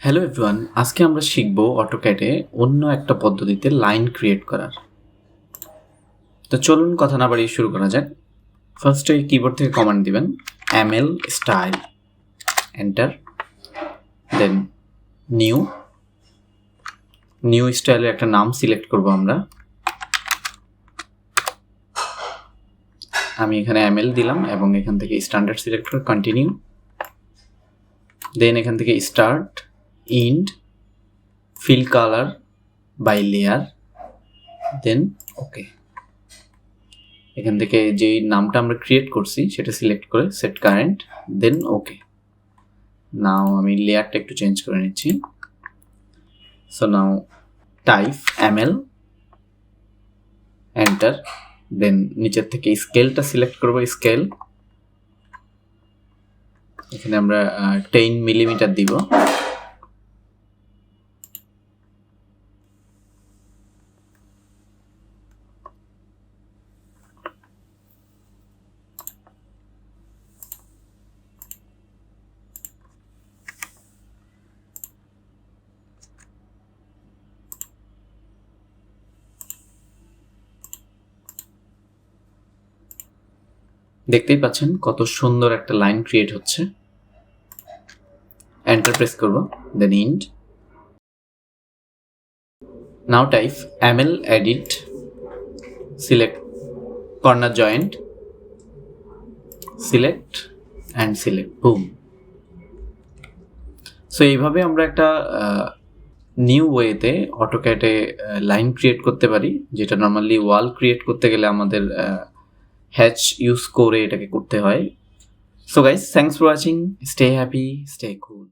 Hello everyone, আজকে আমরা শিখব অটোক্যাডে অন্য একটা পদ্ধতিতে লাইন ক্রিয়েট করার। তো চলুন কথা না বাড়িয়ে শুরু করা যাক। ফার্স্টে কিবোর্ড থেকে কমান্ড দিবেন ml স্টাইল, এন্টার, দেন নিউ স্টাইলের একটা নাম সিলেক্ট করব আমরা। আমি এখানে ml দিলাম এবং এখান থেকে স্ট্যান্ডার্ড সিলেক্ট করে কন্টিনিউ, দেন এখান থেকে start, end, fill colour by layer, then okay. এখান থেকে যেই নামটা আমরা ক্রিয়েট করছি সেটা সিলেক্ট করে সেট কারেন্ট, দেন ওকে। নাও আমি লেয়ারটা একটু চেঞ্জ করে নিচ্ছি। So now type ml, enter, then নিচের থেকে স্কেলটা সিলেক্ট করব, স্কেল এখানে আমরা 10 মিলিমিটার দিব। দেখতেই পাচ্ছেন কত সুন্দর একটা লাইন ক্রিয়েট হচ্ছে। এন্টার প্রেস করব, then end. Now type ml edit, select corner joint, select and select, boom. So এইভাবে আমরা একটা নিউ ওয়েতে অটোক্যাডে লাইন ক্রিয়েট করতে পারি, যেটা নর্মালি ওয়াল ক্রিয়েট করতে গেলে আমাদের হ্যাচ ইউজ করে এটাকে করতে হয়। So guys, thanks for watching, stay happy, stay cool.